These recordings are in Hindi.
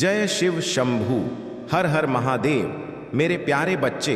जय शिव शंभू। हर हर महादेव। मेरे प्यारे बच्चे,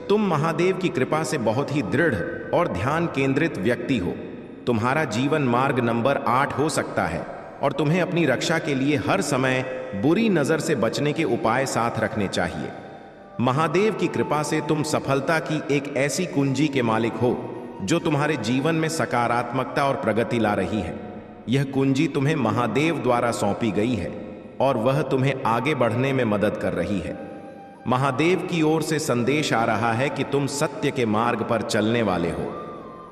तुम महादेव की कृपा से बहुत ही दृढ़ और ध्यान केंद्रित व्यक्ति हो। तुम्हारा जीवन मार्ग नंबर 8 हो सकता है और तुम्हें अपनी रक्षा के लिए हर समय बुरी नजर से बचने के उपाय साथ रखने चाहिए। महादेव की कृपा से तुम सफलता की एक ऐसी कुंजी के मालिक हो जो तुम्हारे जीवन में सकारात्मकता और प्रगति ला रही है। यह कुंजी तुम्हें महादेव द्वारा सौंपी गई है और वह तुम्हें आगे बढ़ने में मदद कर रही है। महादेव की ओर से संदेश आ रहा है कि तुम सत्य के मार्ग पर चलने वाले हो।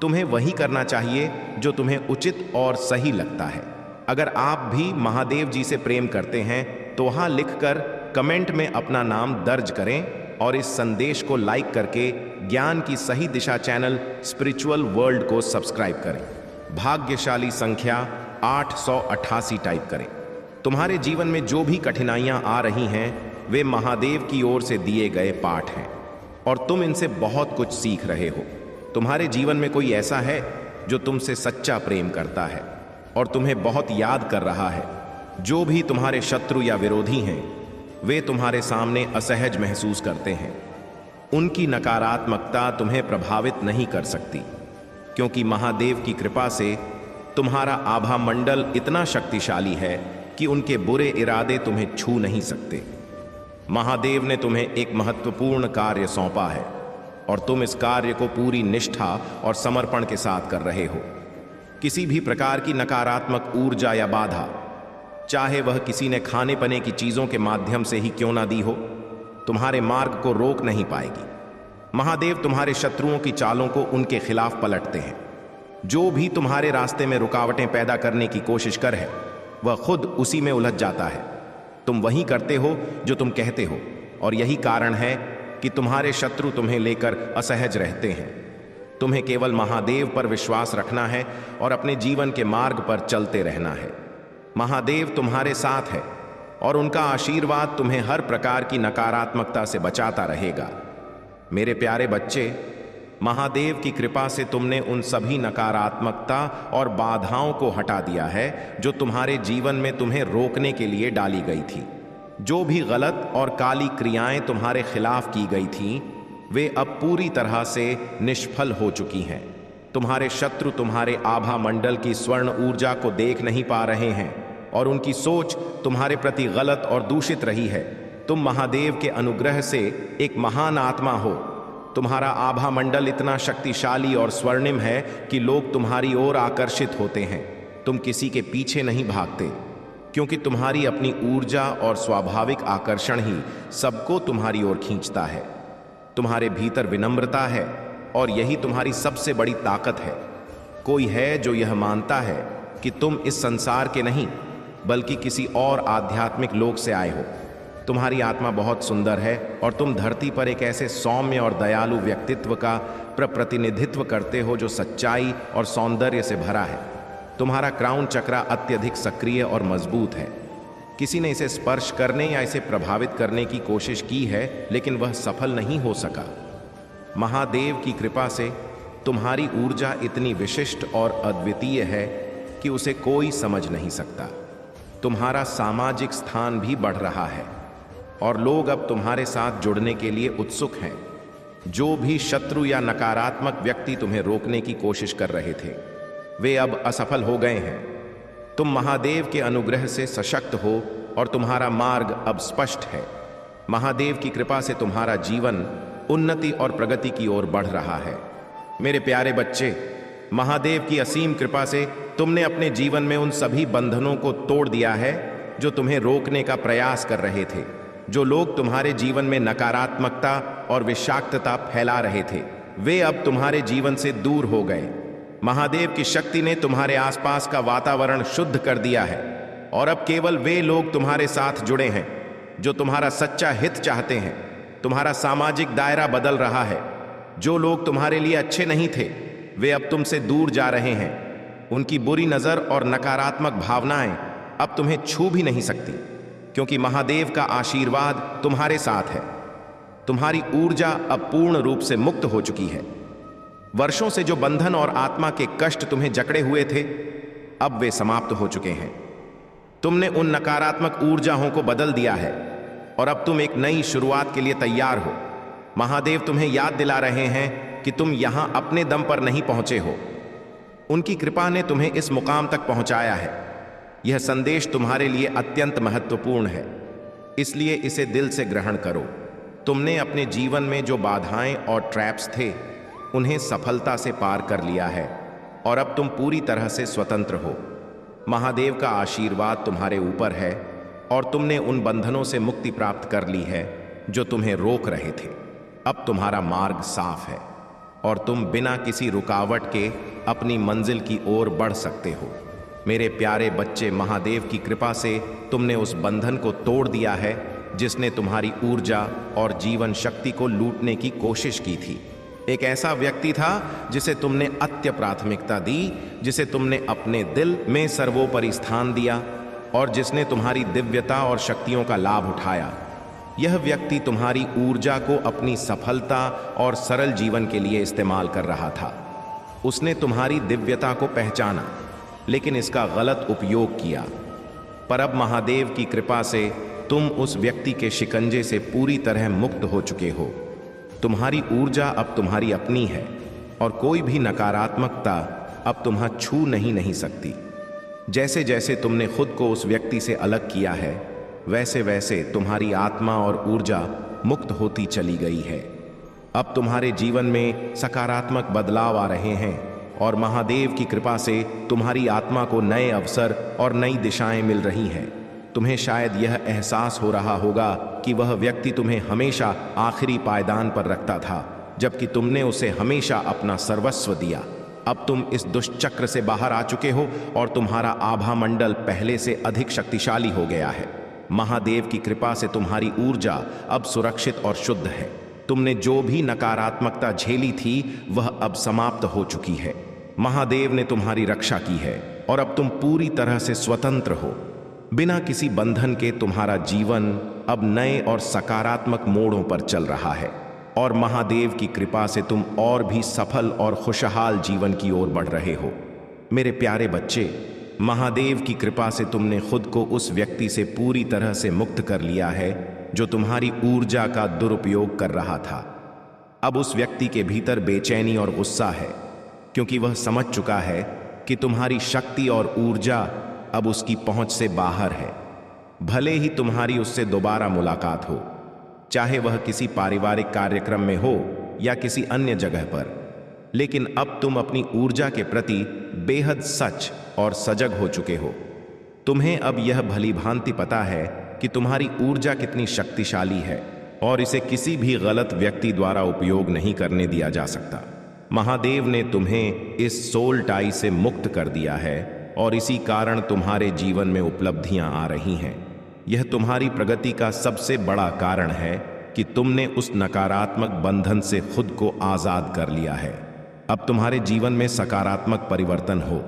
तुम्हें वही करना चाहिए जो तुम्हें उचित और सही लगता है। अगर आप भी महादेव जी से प्रेम करते हैं तो वहां लिखकर कमेंट में अपना नाम दर्ज करें और इस संदेश को लाइक करके ज्ञान की सही दिशा चैनल स्पिरिचुअल वर्ल्ड को सब्सक्राइब करें। भाग्यशाली संख्या 888 टाइप करें। तुम्हारे जीवन में जो भी कठिनाइयां आ रही हैं वे महादेव की ओर से दिए गए पाठ हैं और तुम इनसे बहुत कुछ सीख रहे हो। तुम्हारे जीवन में कोई ऐसा है जो तुमसे सच्चा प्रेम करता है और तुम्हें बहुत याद कर रहा है। जो भी तुम्हारे शत्रु या विरोधी हैं वे तुम्हारे सामने असहज महसूस करते हैं। उनकी नकारात्मकता तुम्हें प्रभावित नहीं कर सकती, क्योंकि महादेव की कृपा से तुम्हारा आभा मंडल इतना शक्तिशाली है कि उनके बुरे इरादे तुम्हें छू नहीं सकते। महादेव ने तुम्हें एक महत्वपूर्ण कार्य सौंपा है और तुम इस कार्य को पूरी निष्ठा और समर्पण के साथ कर रहे हो। किसी भी प्रकार की नकारात्मक ऊर्जा या बाधा, चाहे वह किसी ने खाने पीने की चीजों के माध्यम से ही क्यों ना दी हो, तुम्हारे मार्ग को रोक नहीं पाएगी। महादेव तुम्हारे शत्रुओं की चालों को उनके खिलाफ पलटते हैं। जो भी तुम्हारे रास्ते में रुकावटें पैदा करने की कोशिश कर है वह खुद उसी में उलझ जाता है। तुम वही करते हो जो तुम कहते हो और यही कारण है कि तुम्हारे शत्रु तुम्हें लेकर असहज रहते हैं। तुम्हें केवल महादेव पर विश्वास रखना है और अपने जीवन के मार्ग पर चलते रहना है। महादेव तुम्हारे साथ है और उनका आशीर्वाद तुम्हें हर प्रकार की नकारात्मकता से बचाता रहेगा। मेरे प्यारे बच्चे, महादेव की कृपा से तुमने उन सभी नकारात्मकता और बाधाओं को हटा दिया है जो तुम्हारे जीवन में तुम्हें रोकने के लिए डाली गई थी। जो भी गलत और काली क्रियाएं तुम्हारे खिलाफ की गई थीं, वे अब पूरी तरह से निष्फल हो चुकी हैं। तुम्हारे शत्रु तुम्हारे आभा मंडल की स्वर्ण ऊर्जा को देख नहीं पा रहे हैं और उनकी सोच तुम्हारे प्रति गलत और दूषित रही है। तुम महादेव के अनुग्रह से एक महान आत्मा हो। तुम्हारा आभा मंडल इतना शक्तिशाली और स्वर्णिम है कि लोग तुम्हारी ओर आकर्षित होते हैं। तुम किसी के पीछे नहीं भागते, क्योंकि तुम्हारी अपनी ऊर्जा और स्वाभाविक आकर्षण ही सबको तुम्हारी ओर खींचता है। तुम्हारे भीतर विनम्रता है और यही तुम्हारी सबसे बड़ी ताकत है। कोई है जो यह मानता है कि तुम इस संसार के नहीं बल्कि किसी और आध्यात्मिक लोक से आए हो। तुम्हारी आत्मा बहुत सुंदर है और तुम धरती पर एक ऐसे सौम्य और दयालु व्यक्तित्व का प्रतिनिधित्व करते हो जो सच्चाई और सौंदर्य से भरा है। तुम्हारा क्राउन चक्रा अत्यधिक सक्रिय और मजबूत है। किसी ने इसे स्पर्श करने या इसे प्रभावित करने की कोशिश की है, लेकिन वह सफल नहीं हो सका। महादेव की कृपा से तुम्हारी ऊर्जा इतनी विशिष्ट और अद्वितीय है कि उसे कोई समझ नहीं सकता। तुम्हारा सामाजिक स्थान भी बढ़ रहा है और लोग अब तुम्हारे साथ जुड़ने के लिए उत्सुक हैं। जो भी शत्रु या नकारात्मक व्यक्ति तुम्हें रोकने की कोशिश कर रहे थे वे अब असफल हो गए हैं। तुम महादेव के अनुग्रह से सशक्त हो और तुम्हारा मार्ग अब स्पष्ट है। महादेव की कृपा से तुम्हारा जीवन उन्नति और प्रगति की ओर बढ़ रहा है। मेरे प्यारे बच्चे, महादेव की असीम कृपा से तुमने अपने जीवन में उन सभी बंधनों को तोड़ दिया है जो तुम्हें रोकने का प्रयास कर रहे थे। जो लोग तुम्हारे जीवन में नकारात्मकता और विषाक्तता फैला रहे थे वे अब तुम्हारे जीवन से दूर हो गए। महादेव की शक्ति ने तुम्हारे आसपास का वातावरण शुद्ध कर दिया है और अब केवल वे लोग तुम्हारे साथ जुड़े हैं जो तुम्हारा सच्चा हित चाहते हैं। तुम्हारा सामाजिक दायरा बदल रहा है। जो लोग तुम्हारे लिए अच्छे नहीं थे वे अब तुमसे दूर जा रहे हैं। उनकी बुरी नजर और नकारात्मक भावनाएं अब तुम्हें छू भी नहीं सकती, क्योंकि महादेव का आशीर्वाद तुम्हारे साथ है। तुम्हारी ऊर्जा अब पूर्ण रूप से मुक्त हो चुकी है। वर्षों से जो बंधन और आत्मा के कष्ट तुम्हें जकड़े हुए थे अब वे समाप्त हो चुके हैं। तुमने उन नकारात्मक ऊर्जाओं को बदल दिया है और अब तुम एक नई शुरुआत के लिए तैयार हो। महादेव तुम्हें याद दिला रहे हैं कि तुम यहां अपने दम पर नहीं पहुंचे हो। उनकी कृपा ने तुम्हें इस मुकाम तक पहुंचाया है। यह संदेश तुम्हारे लिए अत्यंत महत्वपूर्ण है, इसलिए इसे दिल से ग्रहण करो। तुमने अपने जीवन में जो बाधाएं और ट्रैप्स थे, उन्हें सफलता से पार कर लिया है और अब तुम पूरी तरह से स्वतंत्र हो। महादेव का आशीर्वाद तुम्हारे ऊपर है और तुमने उन बंधनों से मुक्ति प्राप्त कर ली है जो तुम्हें रोक रहे थे। अब तुम्हारा मार्ग साफ है और तुम बिना किसी रुकावट के अपनी मंजिल की ओर बढ़ सकते हो। मेरे प्यारे बच्चे, महादेव की कृपा से तुमने उस बंधन को तोड़ दिया है जिसने तुम्हारी ऊर्जा और जीवन शक्ति को लूटने की कोशिश की थी। एक ऐसा व्यक्ति था जिसे तुमने अत्य प्राथमिकता दी, जिसे तुमने अपने दिल में सर्वोपरि स्थान दिया और जिसने तुम्हारी दिव्यता और शक्तियों का लाभ उठाया। यह व्यक्ति तुम्हारी ऊर्जा को अपनी सफलता और सरल जीवन के लिए इस्तेमाल कर रहा था। उसने तुम्हारी दिव्यता को पहचाना, लेकिन इसका गलत उपयोग किया। पर अब महादेव की कृपा से तुम उस व्यक्ति के शिकंजे से पूरी तरह मुक्त हो चुके हो। तुम्हारी ऊर्जा अब तुम्हारी अपनी है और कोई भी नकारात्मकता अब तुम्हें छू नहीं सकती। जैसे जैसे तुमने खुद को उस व्यक्ति से अलग किया है, वैसे वैसे तुम्हारी आत्मा और ऊर्जा मुक्त होती चली गई है। अब तुम्हारे जीवन में सकारात्मक बदलाव आ रहे हैं और महादेव की कृपा से तुम्हारी आत्मा को नए अवसर और नई दिशाएं मिल रही हैं। तुम्हें शायद यह एहसास हो रहा होगा कि वह व्यक्ति तुम्हें हमेशा आखिरी पायदान पर रखता था, जबकि तुमने उसे हमेशा अपना सर्वस्व दिया। अब तुम इस दुष्चक्र से बाहर आ चुके हो और तुम्हारा आभा मंडल पहले से अधिक शक्तिशाली हो गया है। महादेव की कृपा से तुम्हारी ऊर्जा अब सुरक्षित और शुद्ध है। तुमने जो भी नकारात्मकता झेली थी, वह अब समाप्त हो चुकी है। महादेव ने तुम्हारी रक्षा की है और अब तुम पूरी तरह से स्वतंत्र हो। बिना किसी बंधन के तुम्हारा जीवन अब नए और सकारात्मक मोड़ों पर चल रहा है और महादेव की कृपा से तुम और भी सफल और खुशहाल जीवन की ओर बढ़ रहे हो। मेरे प्यारे बच्चे, महादेव की कृपा से तुमने खुद को उस व्यक्ति से पूरी तरह से मुक्त कर लिया है जो तुम्हारी ऊर्जा का दुरुपयोग कर रहा था। अब उस व्यक्ति के भीतर बेचैनी और गुस्सा है, क्योंकि वह समझ चुका है कि तुम्हारी शक्ति और ऊर्जा अब उसकी पहुंच से बाहर है। भले ही तुम्हारी उससे दोबारा मुलाकात हो, चाहे वह किसी पारिवारिक कार्यक्रम में हो या किसी अन्य जगह पर, लेकिन अब तुम अपनी ऊर्जा के प्रति बेहद सच और सजग हो चुके हो। तुम्हें अब यह भली भांति पता है कि तुम्हारी ऊर्जा कितनी शक्तिशाली है और इसे किसी भी गलत व्यक्ति द्वारा उपयोग नहीं करने दिया जा सकता। महादेव ने तुम्हें इस सोल टाई से मुक्त कर दिया है और इसी कारण तुम्हारे जीवन में उपलब्धियां आ रही हैं। यह तुम्हारी प्रगति का सबसे बड़ा कारण है कि तुमने उस नकारात्मक बंधन से खुद को आजाद कर लिया है। अब तुम्हारे जीवन में सकारात्मक परिवर्तन हो।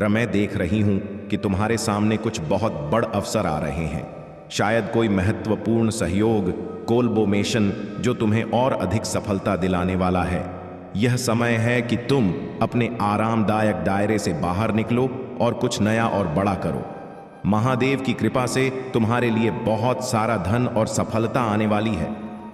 मैं देख रही हूं कि तुम्हारे सामने कुछ बहुत बड़ अवसर आ रहे हैं। शायद कोई महत्वपूर्ण सहयोग, कोलैबोरेशन जो तुम्हें और अधिक सफलता दिलाने वाला है। यह समय है कि तुम अपने आरामदायक दायरे से बाहर निकलो और कुछ नया और बड़ा करो। महादेव की कृपा से तुम्हारे लिए बहुत सारा धन और सफलता आने वाली है।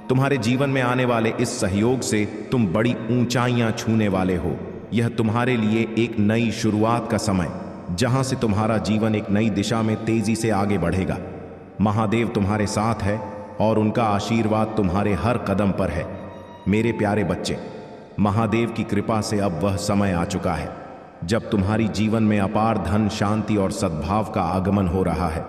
तुम्हारे जीवन में आने वाले इस सहयोग से तुम बड़ी ऊंचाइयां छूने वाले हो। यह तुम्हारे लिए एक नई शुरुआत का समय, जहां से तुम्हारा जीवन एक नई दिशा में तेजी से आगे बढ़ेगा। महादेव तुम्हारे साथ है और उनका आशीर्वाद तुम्हारे हर कदम पर है। मेरे प्यारे बच्चे, महादेव की कृपा से अब वह समय आ चुका है जब तुम्हारी जीवन में अपार धन, शांति और सद्भाव का आगमन हो रहा है।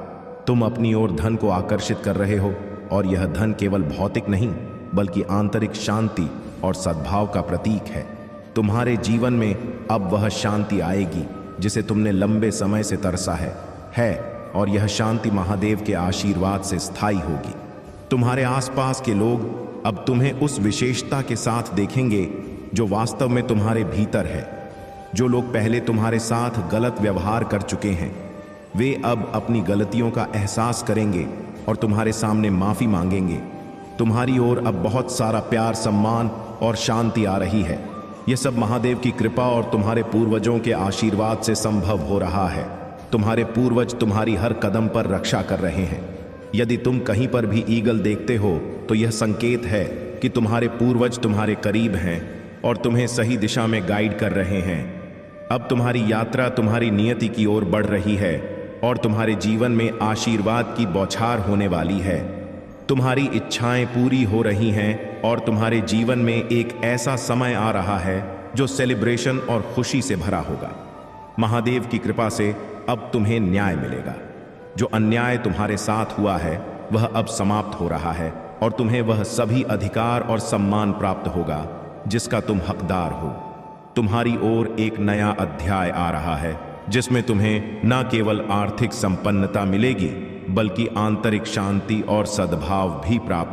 तुम अपनी ओर धन को आकर्षित कर रहे हो और यह धन केवल भौतिक नहीं, बल्कि आंतरिक शांति और सद्भाव का प्रतीक है। तुम्हारे जीवन में अब वह शांति आएगी जिसे तुमने लंबे समय से तरसा है और यह शांति महादेव के आशीर्वाद से स्थायी होगी। तुम्हारे आसपास के लोग अब तुम्हें उस विशेषता के साथ देखेंगे जो वास्तव में तुम्हारे भीतर है। जो लोग पहले तुम्हारे साथ गलत व्यवहार कर चुके हैं, वे अब अपनी गलतियों का एहसास करेंगे और तुम्हारे सामने माफी मांगेंगे। तुम्हारी ओर अब बहुत सारा प्यार, सम्मान और शांति आ रही है। यह सब महादेव की कृपा और तुम्हारे पूर्वजों के आशीर्वाद से संभव हो रहा है। तुम्हारे पूर्वज तुम्हारी हर कदम पर रक्षा कर रहे हैं। यदि तुम कहीं पर भी ईगल देखते हो तो यह संकेत है कि तुम्हारे पूर्वज तुम्हारे करीब हैं और तुम्हें सही दिशा में गाइड कर रहे हैं। अब तुम्हारी यात्रा तुम्हारी नियति की ओर बढ़ रही है और तुम्हारे जीवन में आशीर्वाद की बौछार होने वाली है। तुम्हारी इच्छाएं पूरी हो रही हैं और तुम्हारे जीवन में एक ऐसा समय आ रहा है जो सेलिब्रेशन और खुशी से भरा होगा। महादेव की कृपा से अब तुम्हें न्याय मिलेगा। जो अन्याय तुम्हारे साथ हुआ है वह अब समाप्त हो रहा है और तुम्हें वह सभी अधिकार और सम्मान प्राप्त होगा जिसका तुम हकदार हो। तुम्हारी ओर एक नया अध्याय आ रहा है जिसमें तुम्हें न केवल आर्थिक संपन्नता मिलेगी बल्कि आंतरिक शांति और सद्भाव भी प्राप्त